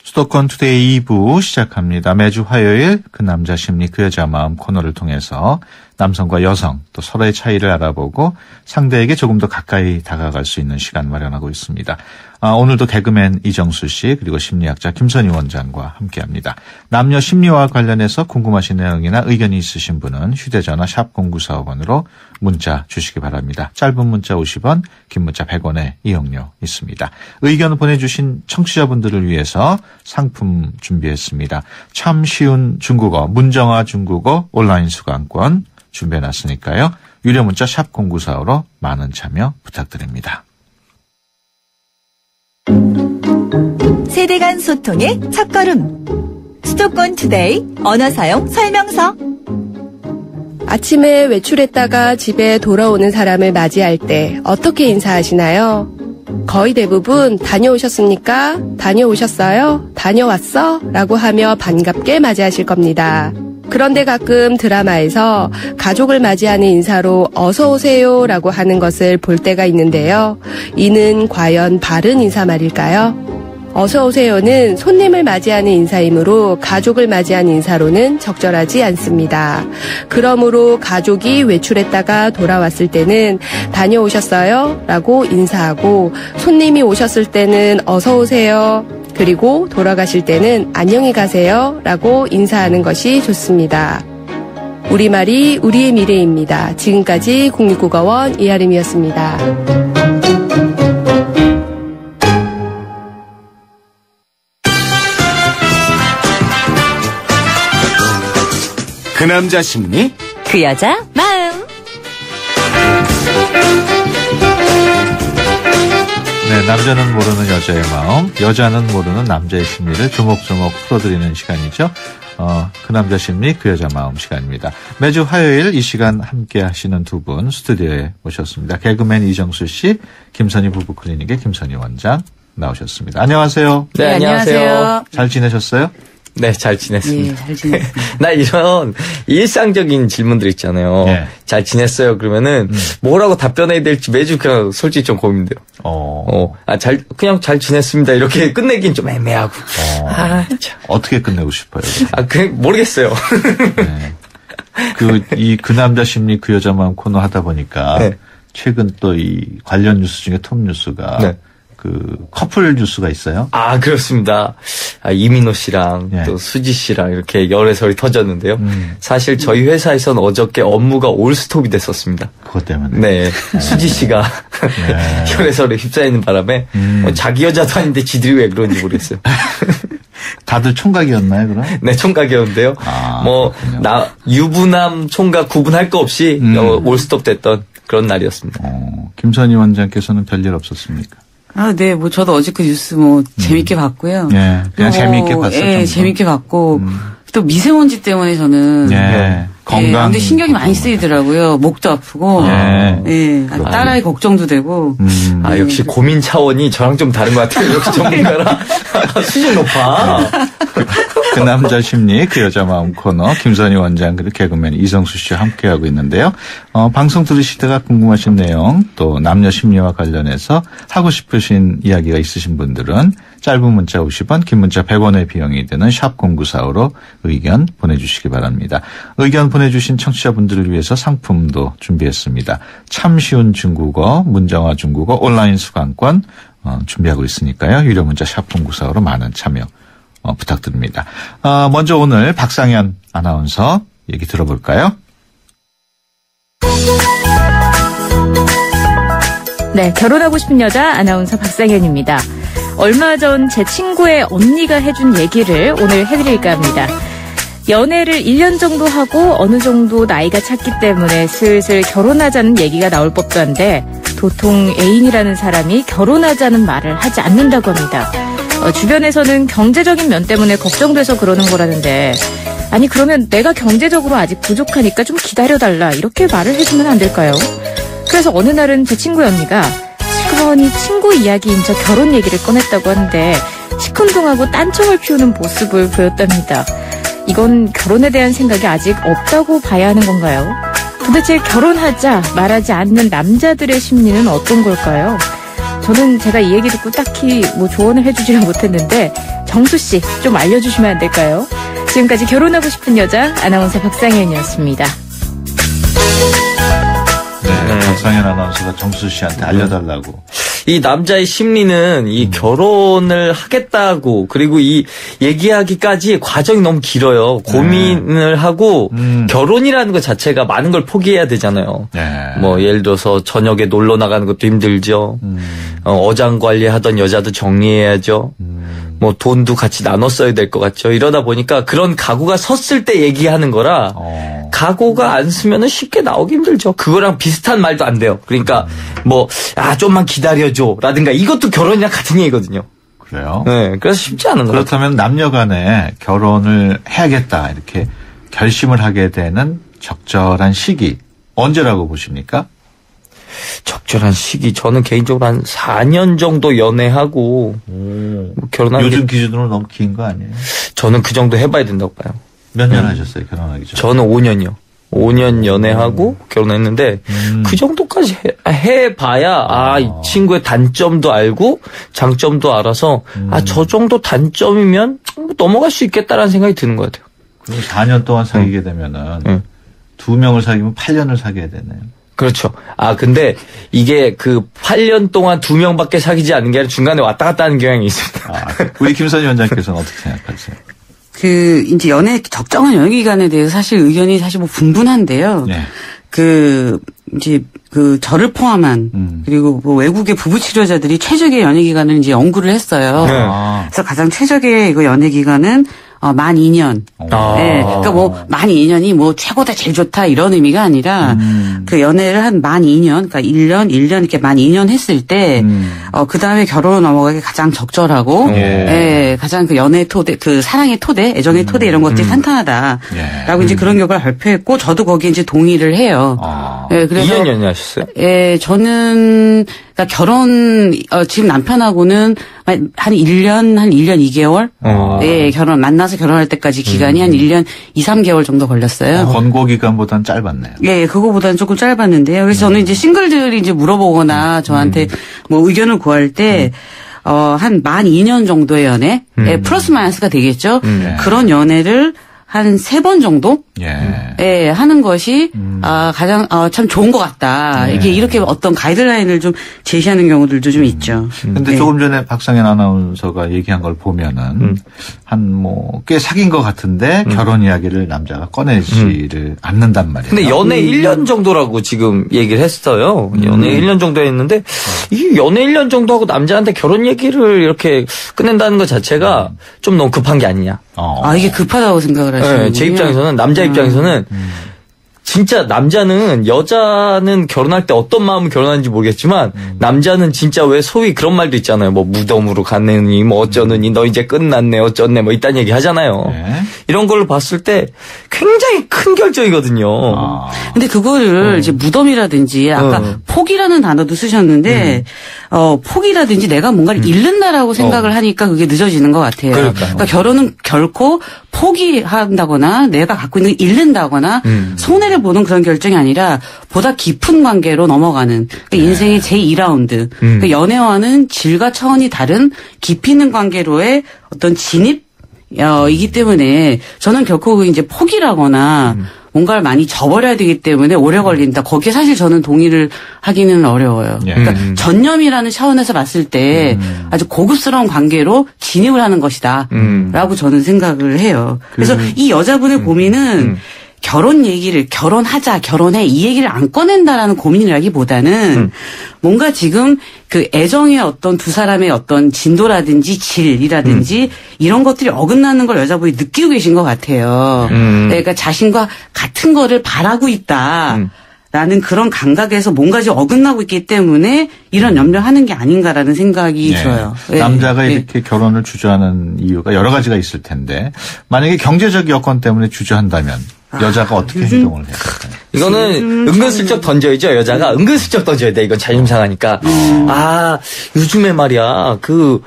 수도권 투데이 2부 시작합니다. 매주 화요일 그 남자 심리 그 여자 마음 코너를 통해서 남성과 여성 또 서로의 차이를 알아보고 상대에게 조금 더 가까이 다가갈 수 있는 시간 마련하고 있습니다. 오늘도 개그맨 이정수 씨 그리고 심리학자 김선희 원장과 함께합니다. 남녀 심리와 관련해서 궁금하신 내용이나 의견이 있으신 분은 휴대전화 샵 0945번으로 문자 주시기 바랍니다. 짧은 문자 50원, 긴 문자 100원의 이용료 있습니다. 의견을 보내주신 청취자분들을 위해서 상품 준비했습니다. 참 쉬운 중국어, 문정아 중국어 온라인 수강권 준비해놨으니까요. 유료 문자 샵 0945로 많은 참여 부탁드립니다. 세대 간 소통의 첫걸음. 수도권 투데이 언어 사용 설명서. 아침에 외출했다가 집에 돌아오는 사람을 맞이할 때 어떻게 인사하시나요? 거의 대부분 다녀오셨습니까? 다녀오셨어요? 다녀왔어? 라고 하며 반갑게 맞이하실 겁니다. 그런데 가끔 드라마에서 가족을 맞이하는 인사로 어서 오세요 라고 하는 것을 볼 때가 있는데요. 이는 과연 바른 인사 말일까요? 어서 오세요는 손님을 맞이하는 인사이므로 가족을 맞이한 인사로는 적절하지 않습니다. 그러므로 가족이 외출했다가 돌아왔을 때는 다녀오셨어요? 라고 인사하고 손님이 오셨을 때는 어서 오세요. 그리고 돌아가실 때는 안녕히 가세요 라고 인사하는 것이 좋습니다. 우리말이 우리의 미래입니다. 지금까지 국립국어원 이하림이었습니다. 그 남자 심리 그 여자 마음. 네, 남자는 모르는 여자의 마음, 여자는 모르는 남자의 심리를 조목조목 풀어드리는 시간이죠. 그 남자 심리, 그 여자 마음 시간입니다. 매주 화요일 이 시간 함께 하시는 두 분 스튜디오에 모셨습니다. 개그맨 이정수 씨, 김선희 부부클리닉의 김선희 원장 나오셨습니다. 안녕하세요. 네, 안녕하세요. 잘 지내셨어요? 네, 잘 지냈습니다. 네, 잘 지냈습니다. 나 이런 일상적인 질문들 있잖아요. 네. 잘 지냈어요? 그러면은 뭐라고 답변해야 될지 매주 그냥 솔직히 좀 고민돼요. 그냥 잘 지냈습니다. 이렇게 끝내긴 좀 애매하고. 참. 어떻게 끝내고 싶어요? 모르겠어요. 네. 그 남자 심리, 그 여자 마음 코너 하다 보니까 네. 최근 또 이 관련 뉴스 중에 톱 뉴스가 네. 그 커플 뉴스가 있어요. 아, 그렇습니다. 이민호 씨랑 또 수지 씨랑 이렇게 열애설이 터졌는데요. 사실 저희 회사에서는 어저께 업무가 올스톱이 됐었습니다. 그것 때문에. 네. 수지 씨가 열애설에 휩싸이는 바람에 자기 여자도 아닌데 지들이 왜 그런지 모르겠어요. 다들 총각이었나요, 그럼? 네, 총각이었는데요. 유부남 총각 구분할 거 없이 올스톱 됐던 그런 날이었습니다. 김선희 원장께서는 별일 없었습니까? 네, 저도 어제 그 뉴스 재밌게 봤고요. 네, 그냥 재밌게 봤었죠. 네, 재밌게 봤고, 또 미세먼지 때문에 저는. 건강. 근데 신경이 많이 쓰이더라고요. 목도 아프고. 딸아이 걱정도 되고. 역시 고민 차원이 저랑 좀 다른 것 같아요. 역시 전문가라. 수준 높아. 그 남자 심리, 그 여자 마음 코너, 김선희 원장, 그리고 개그맨 이성수 씨와 함께하고 있는데요. 방송 들으시다가 궁금하신 내용, 또 남녀 심리와 관련해서 하고 싶으신 이야기가 있으신 분들은 짧은 문자 50원, 긴 문자 100원의 비용이 드는 샵 0945로 의견 보내주시기 바랍니다. 의견 보내주신 청취자분들을 위해서 상품도 준비했습니다. 참 쉬운 중국어, 문정화 중국어 온라인 수강권 준비하고 있으니까요. 유료 문자 샵 0945로 많은 참여 부탁드립니다. 먼저 오늘 박상현 아나운서 얘기 들어볼까요? 네, 결혼하고 싶은 여자 아나운서 박상현입니다. 얼마 전 제 친구의 언니가 해준 얘기를 오늘 해드릴까 합니다. 연애를 1년 정도 하고 어느 정도 나이가 찼기 때문에 슬슬 결혼하자는 얘기가 나올 법도 한데 도통 애인이라는 사람이 결혼하자는 말을 하지 않는다고 합니다. 주변에서는 경제적인 면 때문에 걱정돼서 그러는 거라는데 아니 그러면 내가 경제적으로 아직 부족하니까 좀 기다려달라 이렇게 말을 해주면 안 될까요? 그래서 어느 날은 제 친구의 언니가 시끄러우니 친구 이야기인 저 결혼 얘기를 꺼냈다고 하는데 시큰둥하고 딴청을 피우는 모습을 보였답니다. 이건 결혼에 대한 생각이 아직 없다고 봐야 하는 건가요? 도대체 결혼하자 말하지 않는 남자들의 심리는 어떤 걸까요? 저는 제가 이 얘기 듣고 딱히 조언을 해주지는 못했는데 정수 씨 좀 알려주시면 안 될까요? 지금까지 결혼하고 싶은 여자 아나운서 박상현이었습니다. 네, 박상현 아나운서가 정수 씨한테 알려달라고. 이 남자의 심리는 이 결혼을 하겠다고 그리고 이 얘기하기까지 과정이 너무 길어요. 고민을 하고 결혼이라는 것 자체가 많은 걸 포기해야 되잖아요. 예를 들어서 저녁에 놀러 나가는 것도 힘들죠. 어장 관리하던 여자도 정리해야죠. 돈도 같이 나눠 써야 될 것 같죠. 이러다 보니까 그런 각오가 섰을 때 얘기하는 거라 각오가 안 쓰면은 쉽게 나오기 힘들죠. 그거랑 비슷한 말도 안 돼요. 그러니까 좀만 기다려줘 라든가 이것도 결혼이랑 같은 얘기거든요. 그래요? 네, 그래서 쉽지 않은 거예요. 그렇다면 남녀 간에 결혼을 해야겠다 이렇게 결심을 하게 되는 적절한 시기 언제라고 보십니까? 적절한 시기 저는 개인적으로 한 4년 정도 연애하고 결혼하는 요즘 기준으로 너무 긴 거 아니에요? 저는 그 정도 해봐야 된다고 봐요. 몇 년 하셨어요 결혼하기 전에? 저는 5년이요. 5년 연애하고 결혼했는데 그 정도까지 해봐야 이 친구의 단점도 알고 장점도 알아서 저 정도 단점이면 넘어갈 수 있겠다라는 생각이 드는 것 같아요. 그럼 4년 동안 사귀게 되면은 2명을 사귀면 8년을 사귀어야 되네요. 그렇죠. 근데 이게 그 8년 동안 2명밖에 사귀지 않는 게 아니라 중간에 왔다 갔다 하는 경향이 있습니다. 우리 김선희 원장께서는 어떻게 생각하세요? 이제 연애, 적정한 연애 기간에 대해서 사실 의견이 사실 분분한데요. 저를 포함한, 그리고 외국의 부부 치료자들이 최적의 연애 기간을 이제 연구를 했어요. 그래서 가장 최적의 연애 기간은, 만 2년. 네, 그러니까 뭐 만 2년이 뭐 최고다 제일 좋다 이런 의미가 아니라 그 연애를 한 만 2년, 그러니까 1년 이렇게 만 2년 했을 때 그 다음에 결혼으로 넘어가기 가장 적절하고 가장 그 연애의 토대, 그 사랑의 토대, 애정의 토대 이런 것들이 탄탄하다라고 이제 그런 결과를 발표했고 저도 거기에 이제 동의를 해요. 그래서 2년 연애하셨어요? 저는 그러니까 결혼 지금 남편하고는 한 1년 2개월 만나서 결혼할 때까지 기간이 한 1년 2, 3개월 정도 걸렸어요. 권고 기간보다는 짧았네요. 그거보다는 조금 짧았는데요. 그래서 저는 이제 싱글들이 이제 물어보거나 저한테 뭐 의견을 구할 때 한 만 2년 정도의 연애, 플러스 마이너스가 되겠죠. 그런 연애를 한 3번 정도? 하는 것이, 가장, 참 좋은 것 같다. 이게 이렇게 어떤 가이드라인을 좀 제시하는 경우들도 좀 있죠. 근데 조금 전에 박상현 아나운서가 얘기한 걸 보면은, 꽤 사귄 것 같은데, 결혼 이야기를 남자가 꺼내지를 않는단 말이에요. 근데 연애 1년 정도라고 지금 얘기를 했어요. 연애 1년 정도 했는데, 이 연애 1년 정도 하고 남자한테 결혼 얘기를 이렇게 끝낸다는 것 자체가 좀 너무 급한 게 아니냐. 이게 급하다고 생각을 하시는군요. 네, 제 입장에서는, 남자 입장에서는, 진짜 남자는, 여자는 결혼할 때 어떤 마음으로 결혼하는지 모르겠지만, 남자는 진짜 왜 소위 그런 말도 있잖아요. 뭐 무덤으로 갔느니, 뭐 어쩌느니, 너 이제 끝났네, 어쩌네, 뭐 이딴 얘기 하잖아요. 이런 걸로 봤을 때 굉장히 큰 결정이거든요. 근데 그거를 이제 무덤이라든지, 아까 포기라는 단어도 쓰셨는데, 포기라든지 내가 뭔가를 잃는다라고 생각을 하니까 그게 늦어지는 것 같아요. 그러니까 결혼은 결코 포기한다거나 내가 갖고 있는 걸 잃는다거나 손해를 보는 그런 결정이 아니라 보다 깊은 관계로 넘어가는 그러니까 인생의 제2라운드 그러니까 연애와는 질과 차원이 다른 깊이 있는 관계로의 어떤 진입이기 때문에 저는 결코 이제 포기라거나 뭔가를 많이 저버려야 되기 때문에 오래 걸린다. 거기에 사실 저는 동의를 하기는 어려워요. 그러니까 전념이라는 차원에서 봤을 때 아주 고급스러운 관계로 진입을 하는 것이다. 라고 저는 생각을 해요. 그래서 이 여자분의 고민은 결혼 얘기를 결혼하자, 결혼해 이 얘기를 안 꺼낸다라는 고민이라기보다는 뭔가 지금 그 애정의 어떤 두 사람의 어떤 진도라든지 질이라든지 이런 것들이 어긋나는 걸 여자분이 느끼고 계신 것 같아요. 그러니까 자신과 같은 거를 바라고 있다. 라는 그런 감각에서 뭔가 좀 어긋나고 있기 때문에 이런 염려하는 게 아닌가라는 생각이 들어요. 남자가 이렇게 결혼을 주저하는 이유가 여러 가지가 있을 텐데 만약에 경제적 여건 때문에 주저한다면 여자가 어떻게 행동을 해야 될까요? 이거는 은근슬쩍 던져야죠. 여자가 은근슬쩍 던져야 돼. 이건 자존심 상하니까. 요즘에 말이야 그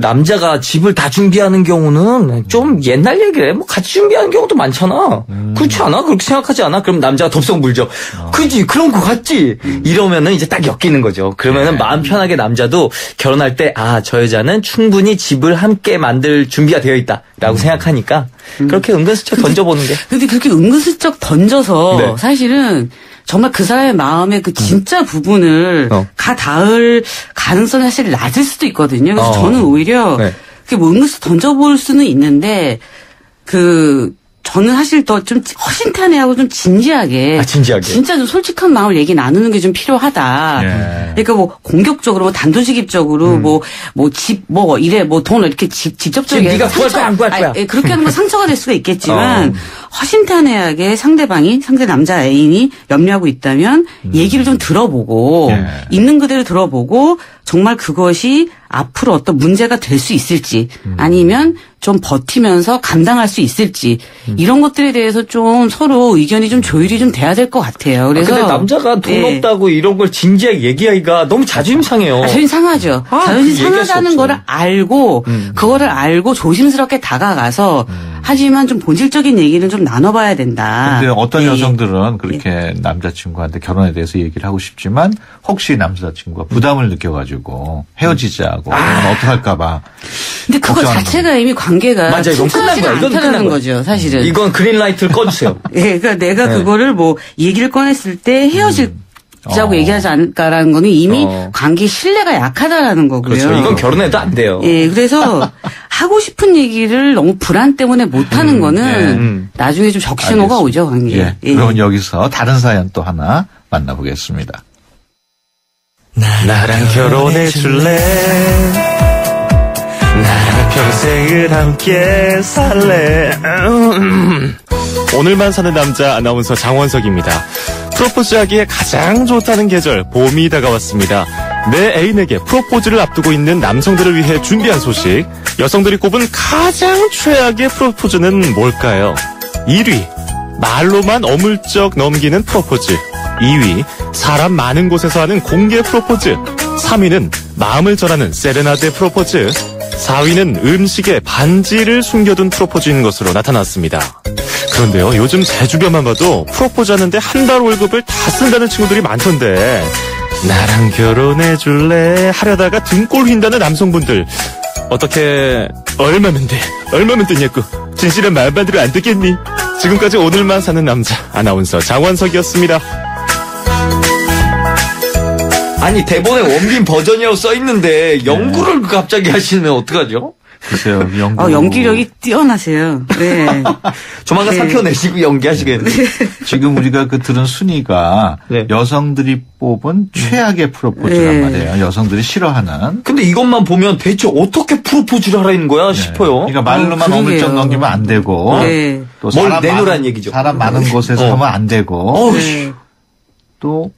남자가 집을 다 준비하는 경우는 좀 옛날 얘기래. 뭐 같이 준비하는 경우도 많잖아. 그렇지 않아? 그렇게 생각하지 않아? 그럼 남자가 덥석 물죠. 그지? 그런 거 같지? 이러면은 이제 딱 엮이는 거죠. 그러면은 마음 편하게 남자도 결혼할 때 저 여자는 충분히 집을 함께 만들 준비가 되어 있다라고 생각하니까 그렇게 은근슬쩍 던져보는 게. 근데 그렇게 은근슬쩍 던져서 사실은 정말 그 사람의 마음의 그 진짜 부분을 닿을 가능성이 사실 낮을 수도 있거든요. 그래서 저는 오히려 그게 뭐 은근슬쩍 던져볼 수는 있는데 저는 사실 더 좀 허심탄회하고 좀 진지하게. 진짜 좀 솔직한 마음을 얘기 나누는 게 좀 필요하다. 그러니까 뭐 공격적으로, 뭐 단도직입적으로, 돈을 이렇게 직접적으로. 네가 구할 거야, 안 구할 거야. 그렇게 하는 건 상처가 될 수가 있겠지만, 허심탄회하게 상대 남자 애인이 염려하고 있다면, 얘기를 좀 들어보고, 있는 그대로 들어보고, 정말 그것이 앞으로 어떤 문제가 될 수 있을지, 아니면 좀 버티면서 감당할 수 있을지, 이런 것들에 대해서 좀 서로 의견이 좀 조율이 좀 돼야 될 것 같아요. 그래서. 근데 남자가 돈 없다고 이런 걸 진지하게 얘기하기가 너무 자존심 상해요. 자존심 상하죠. 자존심 상하다는 거를 알고, 그거를 알고 조심스럽게 다가가서, 하지만 좀 본질적인 얘기는 좀 나눠봐야 된다. 근데 어떤 여성들은 그렇게 남자친구한테 결혼에 대해서 얘기를 하고 싶지만, 혹시 남자친구가 부담을 느껴가지고 헤어지자고, 어떡할까봐. 근데 그거 자체가 이미 관계가. 맞아, 이건 끝난 거야. 이건 끝난 거죠, 사실은. 이건 그린라이트를 꺼주세요. 그러니까 내가 그거를 뭐 얘기를 꺼냈을 때 헤어지자고 얘기하지 않을까라는 거는 이미 관계 신뢰가 약하다라는 거고요. 그렇죠. 이건 결혼해도 안 돼요. 그래서 하고 싶은 얘기를 너무 불안 때문에 못하는 거는 나중에 좀 적신호가 오죠, 관계에. 그럼 여기서 다른 사연 또 하나 만나보겠습니다. 나랑 결혼해 줄래? 나랑 평생을 함께 살래. 오늘만 사는 남자 아나운서 장원석입니다. 프로포즈하기에 가장 좋다는 계절 봄이 다가왔습니다. 내 애인에게 프로포즈를 앞두고 있는 남성들을 위해 준비한 소식. 여성들이 꼽은 가장 최악의 프로포즈는 뭘까요? 1위, 말로만 어물쩍 넘기는 프로포즈. 2위, 사람 많은 곳에서 하는 공개 프로포즈. 3위는 마음을 전하는 세레나데 프로포즈. 4위는 음식에 반지를 숨겨둔 프로포즈인 것으로 나타났습니다. 그런데요, 요즘 제 주변만 봐도 프로포즈 하는데 한 달 월급을 다 쓴다는 친구들이 많던데, 나랑 결혼해줄래 하려다가 등골 휜다는 남성분들, 어떻게 얼마면 돼? 얼마면 되냐고 진실한 말만 들으면 안 되겠니? 지금까지 오늘만 사는 남자 아나운서 장원석이었습니다. 아니, 대본에 원빈 버전이라고 써있는데 연구를 갑자기 하시면 어떡하죠? 글쎄요, 연기력이 뛰어나세요. 네. 조만간 사표 내시고 연기하시겠네요. 지금 우리가 들은 순위가 여성들이 뽑은 최악의 프로포즈란 말이에요. 여성들이 싫어하는. 근데 이것만 보면 대체 어떻게 프로포즈를 하라는 거야 싶어요. 그러니까 말로만 어물쩍 넘기면 안 되고. 또 뭘 내놓으란 얘기죠. 사람 많은 곳에서 하면 안 되고. 또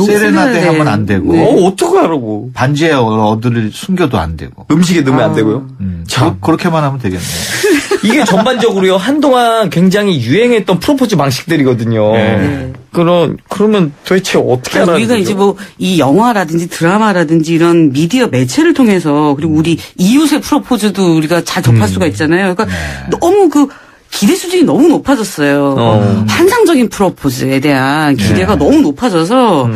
세레나데 하면 안 되고. 어떡하라고. 반지에 어디를 숨겨도 안 되고. 음식에 넣으면 안 되고요. 참 그렇게만 하면 되겠네요. 이게 전반적으로요, 한동안 굉장히 유행했던 프로포즈 방식들이거든요. 그러면 도대체 어떻게 하라는 우리가 거죠? 이제 이 영화라든지 드라마라든지 이런 미디어 매체를 통해서, 그리고 우리 이웃의 프로포즈도 우리가 잘 접할 수가 있잖아요. 그러니까 너무 기대 수준이 너무 높아졌어요. 환상적인 프로포즈에 대한 기대가 너무 높아져서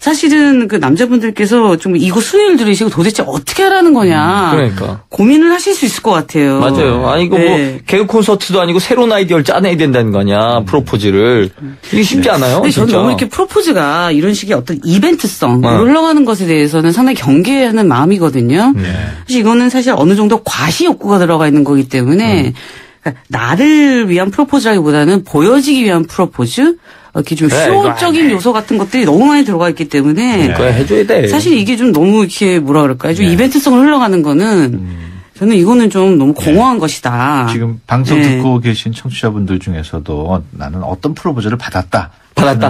사실은 남자분들께서 좀 이거 순위를 들으시고 도대체 어떻게 하라는 거냐. 그러니까. 고민을 하실 수 있을 것 같아요. 맞아요. 아니, 이거 개그 콘서트도 아니고 새로운 아이디어를 짜내야 된다는 거 아니야, 프로포즈를. 이게 쉽지 않아요? 근데 저는 너무 이렇게 프로포즈가 이런 식의 어떤 이벤트성, 흘러가는 것에 대해서는 상당히 경계하는 마음이거든요. 사실 이거는 사실 어느 정도 과시 욕구가 들어가 있는 거기 때문에 그러니까 나를 위한 프로포즈라기보다는 보여지기 위한 프로포즈? 이렇게 좀 쇼적인 요소 같은 것들이 너무 많이 들어가 있기 때문에. 그거 해줘야 돼. 사실 이게 좀 너무 이렇게 뭐라 그럴까요? 좀 이벤트성을 흘러가는 거는 저는 이거는 좀 너무 공허한 것이다. 지금 방송 듣고 계신 청취자분들 중에서도 나는 어떤 프로포즈를 받았다.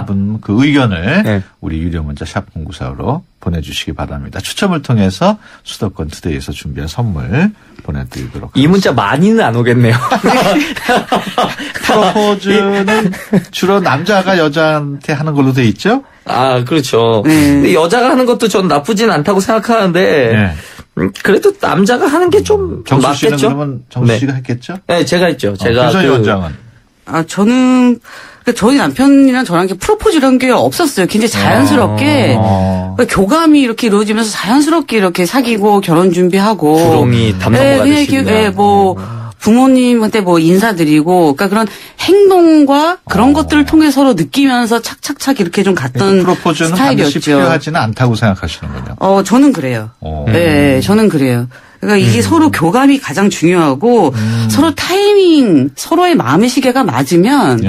분 그 의견을 우리 유료문자 샵 0945로 보내주시기 바랍니다. 추첨을 통해서 수도권 투데이에서 준비한 선물 보내드리도록 하겠습니다. 이 문자 많이는 안 오겠네요. 프로포즈는 주로 남자가 여자한테 하는 걸로 돼 있죠? 아, 그렇죠. 근데 여자가 하는 것도 전 나쁘진 않다고 생각하는데 그래도 남자가 하는 게 좀 정수 씨는 맞겠죠? 그러면 정수 씨가 했겠죠? 네, 제가 했죠. 제가 김선희 원장은 저는 저희 남편이랑 저랑 이렇게 프로포즈라는 게 없었어요. 굉장히 자연스럽게 교감이 이렇게 이루어지면서 자연스럽게 이렇게 사귀고 결혼 준비하고 구렁이 담당하듯이 부모님한테 인사드리고, 그러니까 그런 행동과 그런 것들을 통해 서로 느끼면서 착착착 이렇게 좀 갔던 프로포즈는 스타일이었죠. 반드시 필요하지는 않다고 생각하시는군요. 저는 그래요. 네, 저는 그래요. 그러니까 이게 서로 교감이 가장 중요하고 서로 타이밍, 서로의 마음의 시계가 맞으면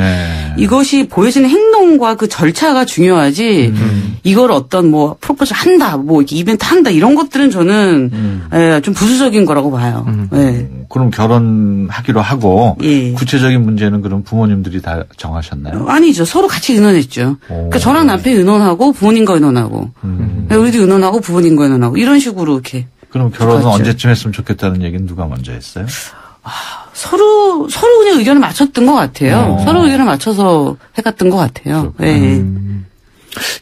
이것이 보여지는 행동과 그 절차가 중요하지 이걸 어떤 프로포즈 한다, 이렇게 이벤트 한다 이런 것들은 저는 좀 부수적인 거라고 봐요. 그럼 결혼하기로 하고 구체적인 문제는 그럼 부모님들이 다 정하셨나요? 아니죠. 서로 같이 의논했죠. 그러니까 저랑 남편이 의논하고 부모님과 의논하고 우리도 의논하고 부모님과 의논하고 이런 식으로 이렇게. 그럼 결혼은 언제쯤 했으면 좋겠다는 얘기는 누가 먼저 했어요? 서로 그냥 의견을 맞췄던 것 같아요. 서로 의견을 맞춰서 해갔던 것 같아요.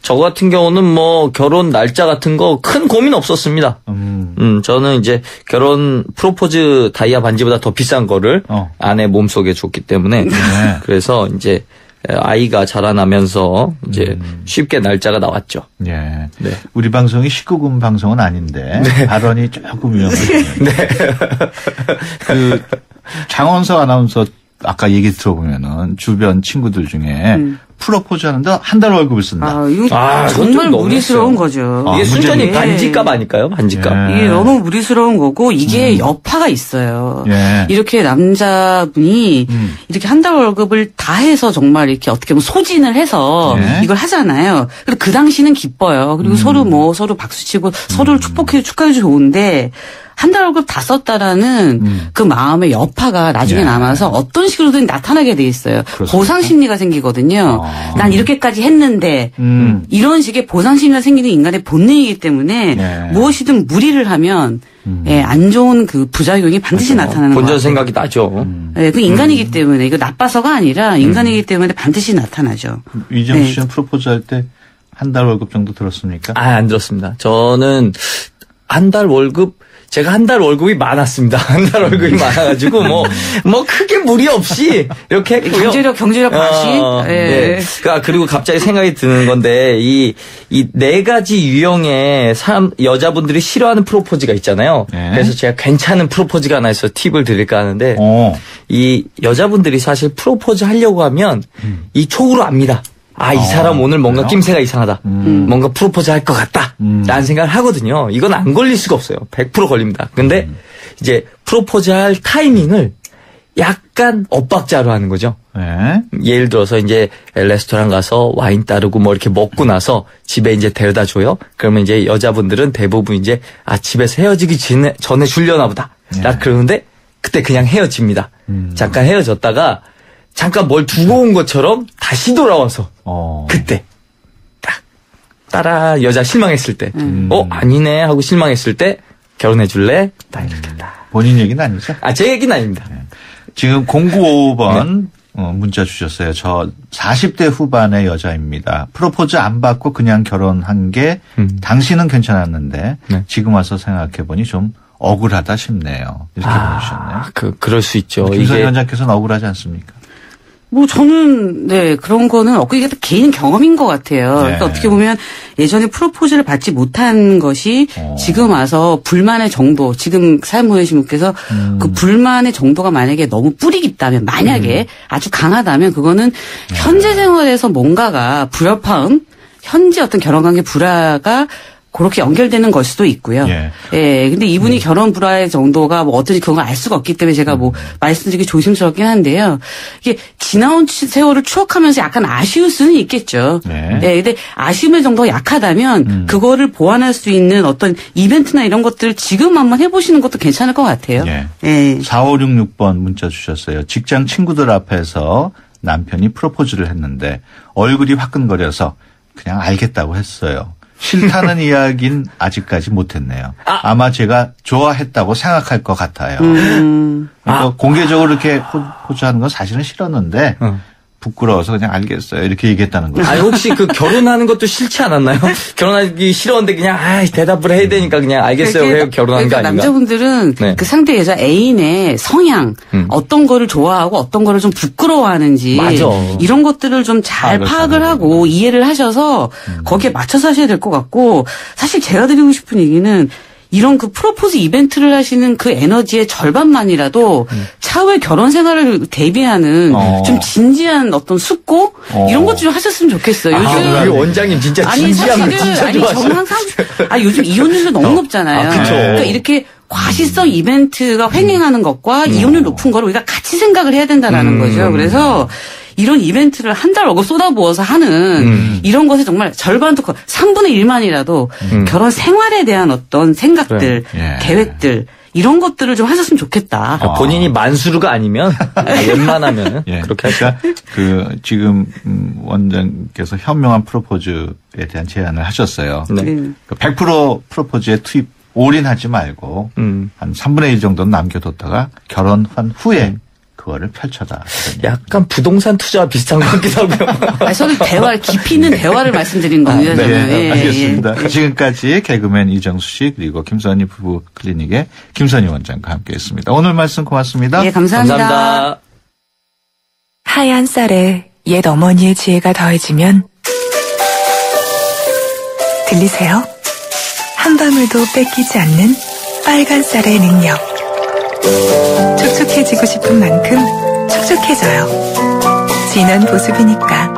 저 같은 경우는 결혼 날짜 같은 거 큰 고민 없었습니다. 저는 이제 결혼 프로포즈 다이아 반지보다 더 비싼 거를 아내 몸속에 줬기 때문에 그래서 이제 아이가 자라나면서 이제 쉽게 날짜가 나왔죠. 네. 우리 방송이 19금 방송은 아닌데 발언이 조금 위험해요. 그 장원석 아나운서 아까 얘기 들어보면은 주변 친구들 중에 프로포즈 하는데 한 달 월급을 쓴다. 이거 정말 무리스러운 거죠. 이게 순전히 반지값 아닐까요? 반지값. 이게 너무 무리스러운 거고 이게 여파가 있어요. 이렇게 남자분이 이렇게 한 달 월급을 다 해서 정말 이렇게 어떻게 보면 소진을 해서 이걸 하잖아요. 그리고 그 당시는 기뻐요. 그리고 서로 서로 박수치고 서로를 축복해 축하해 좋은데 한 달 월급 다 썼다라는 그 마음의 여파가 나중에 예. 남아서 어떤 식으로든 나타나게 돼 있어요. 그렇습니까? 보상 심리가 생기거든요. 난 이렇게까지 했는데 이런 식의 보상 심리가 생기는 인간의 본능이기 때문에 무엇이든 무리를 하면 예, 안 좋은 그 부작용이 반드시 나타나는 본전 거예요. 생각이 나죠. 예, 그 인간이기 때문에 이거 나빠서가 아니라 인간이기 때문에 반드시 나타나죠. 이정수 씨는 프로포즈 할 때 한 달 월급 정도 들었습니까? 안 들었습니다. 저는 한 달 월급, 제가 한 달 월급이 많았습니다. 한 달 월급이 많아가지고 뭐 크게 무리 없이 이렇게 했고요. 경제력 과시. 네. 그리고 갑자기 생각이 드는 건데 이 네 가지 유형의 여자분들이 싫어하는 프로포즈가 있잖아요. 네. 그래서 제가 괜찮은 프로포즈가 하나 있어서 팁을 드릴까 하는데 이 여자분들이 사실 프로포즈 하려고 하면 이 촉으로 압니다. 이 사람 오늘 뭔가 낌새가 이상하다. 뭔가 프로포즈 할 것 같다. 라는 생각을 하거든요. 이건 안 걸릴 수가 없어요. 100% 걸립니다. 근데 이제 프로포즈 할 타이밍을 약간 엇박자로 하는 거죠. 네. 예를 들어서 이제 레스토랑 가서 와인 따르고 뭐 이렇게 먹고 나서 집에 이제 데려다 줘요. 그러면 이제 여자분들은 대부분 이제 집에서 헤어지기 전에 주려나 보다. 그러는데 그때 그냥 헤어집니다. 잠깐 헤어졌다가 잠깐 뭘 두고 온 것처럼 다시 돌아와서 그때 딱 따라 여자 실망했을 때 아니네 하고 실망했을 때 결혼해 줄래? 딱 이렇게 딱. 본인 얘기는 아니죠? 제 얘기는 아닙니다. 지금 0955번 문자 주셨어요. 저 40대 후반의 여자입니다. 프로포즈 안 받고 그냥 결혼한 게 당시는 괜찮았는데 지금 와서 생각해보니 좀 억울하다 싶네요. 이렇게 보내주셨네요. 그럴 수 있죠. 김선희 원장께서는 억울하지 않습니까? 뭐 저는 그런 거는 이게 개인 경험인 것 같아요. 그러니까 어떻게 보면 예전에 프로포즈를 받지 못한 것이 지금 와서 불만의 정도, 지금 사연 보내신 분께서 그 불만의 정도가 만약에 너무 뿌리 깊다면, 만약에 아주 강하다면 그거는 현재 생활에서 뭔가가 불협화음, 현재 어떤 결혼관계 불화가 그렇게 연결되는 걸 수도 있고요. 근데 이분이 결혼 불화의 정도가 뭐 어떤지 그런 걸 알 수가 없기 때문에 제가 말씀드리기 조심스럽긴 한데요. 이게 지나온 세월을 추억하면서 약간 아쉬울 수는 있겠죠. 근데 아쉬움의 정도가 약하다면 그거를 보완할 수 있는 어떤 이벤트나 이런 것들을 지금 한번 해보시는 것도 괜찮을 것 같아요. 4566번 문자 주셨어요. 직장 친구들 앞에서 남편이 프로포즈를 했는데 얼굴이 화끈거려서 그냥 알겠다고 했어요. 싫다는 이야기는 아직까지 못했네요. 아마 제가 좋아했다고 생각할 것 같아요. 그러니까 공개적으로 이렇게 포즈하는 건 사실은 싫었는데 부끄러워서 그냥 알겠어요. 이렇게 얘기했다는 거죠. 혹시 그 결혼하는 것도 싫지 않았나요? 결혼하기 싫었는데 그냥 대답을 해야 되니까 그냥 알겠어요. 왜 결혼한 거 아닌가? 남자분들은 그 상대 여자 애인의 성향, 어떤 거를 좋아하고 어떤 거를 좀 부끄러워하는지 이런 것들을 좀 잘 파악을 하고 이해를 하셔서 거기에 맞춰서 하셔야 될 것 같고, 사실 제가 드리고 싶은 얘기는 이런 그 프로포즈 이벤트를 하시는 그 에너지의 절반만이라도 차후에 결혼 생활을 대비하는 좀 진지한 어떤 숙고 이런 것 좀 하셨으면 좋겠어요. 요즘 우리 원장님 진짜 진지한 거 진짜 좋아하시죠. 저는 항상 요즘 이혼율도 너무 높잖아요. 그러니까 이렇게 과시성 이벤트가 횡행하는 것과 이혼율 높은 거를 우리가 같이 생각을 해야 된다라는 거죠. 그래서 이런 이벤트를 한 달 월급 쏟아부어서 하는 이런 것에 정말 절반도 3분의 1만이라도 결혼 생활에 대한 어떤 생각들, 계획들 이런 것들을 좀 하셨으면 좋겠다. 본인이 만수르가 아니면 웬만하면 그렇게 하시죠. 지금 원장께서 현명한 프로포즈에 대한 제안을 하셨어요. 100% 프로포즈에 투입 올인하지 말고 한 3분의 1 정도는 남겨뒀다가 결혼한 후에 그거를 펼쳐다. 약간 부동산 투자와 비슷한 것 같기도 하고요. 저는 깊이 있는 대화를 말씀드린 겁니다. 알겠습니다. 지금까지 개그맨 이정수 씨 그리고 김선희 부부 클리닉의 김선희 원장과 함께했습니다. 오늘 말씀 고맙습니다. 감사합니다. 하얀 쌀에 옛 어머니의 지혜가 더해지면 들리세요? 한 방울도 뺏기지 않는 빨간 쌀의 능력. 촉촉해지고 싶은 만큼 촉촉해져요. 진한 보습이니까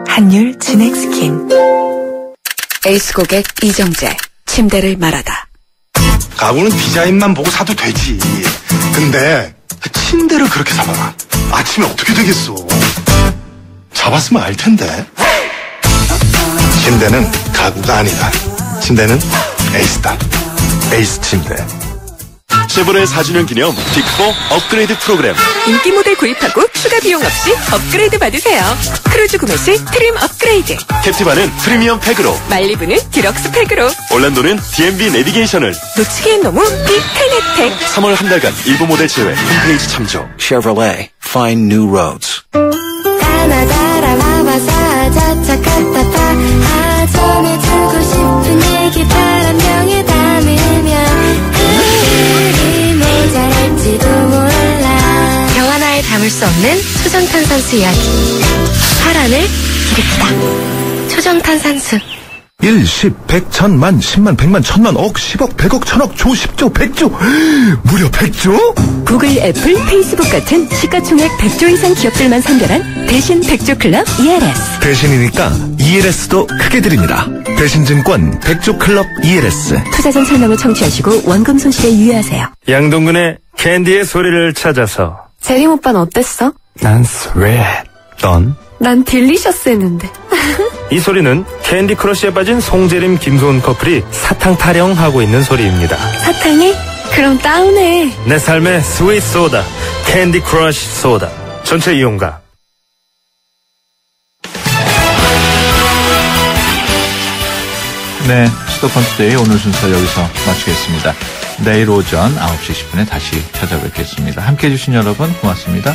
한율 진액 스킨. 에이스 고객 이정재. 침대를 말하다. 가구는 디자인만 보고 사도 되지. 근데 침대를 그렇게 사봐라. 아침에 어떻게 되겠어. 잡았으면 알 텐데. 침대는 가구가 아니다. 침대는 에이스다. 에이스 침대. 쉐보레 4주년 기념 빅4 업그레이드 프로그램. 인기 모델 구입하고 추가 비용 없이 업그레이드 받으세요. 크루즈 구매 시 트림 업그레이드. 캡티바는 프리미엄 팩으로. 말리부는 디럭스 팩으로. 올란도는 DMB 내비게이션을. 놓치기엔 너무 빅 혜택. 3월 한 달간 일부 모델 제외 홈페이지 참조. Chevrolet. Find new roads. 전해주고 싶은 얘기 바람병에 담으면 그리 모자랄지도 몰라. 병 하나에 담을 수 없는 초전탄산수 이야기. 파란을 일으키다. 초전탄산수. 1, 10, 100, 1000만, 10만, 100만, 1000만, 억, 10억, 100억, 1000억, 조, 10조, 100조. 무려 100조? 구글, 애플, 페이스북 같은 시가총액 100조 이상 기업들만 선별한 대신 100조 클럽 ELS. 대신이니까 ELS도 크게 드립니다. 대신증권 100조 클럽 ELS. 투자 전 설명을 청취하시고 원금 손실에 유의하세요. 양동근의 캔디의 소리를 찾아서. 재림 오빠는 어땠어? 난 스웨트. 넌? 난 딜리셔스 했는데. 이 소리는 캔디 크러쉬에 빠진 송재림 김소은 커플이 사탕 타령하고 있는 소리입니다. 사탕이? 그럼 다운해. 내 삶의 스윗 소다, 캔디 크러쉬 소다. 전체 이용가. 네, 수도권 투데이 오늘 순서 여기서 마치겠습니다. 내일 오전 9시 10분에 다시 찾아뵙겠습니다. 함께해 주신 여러분 고맙습니다.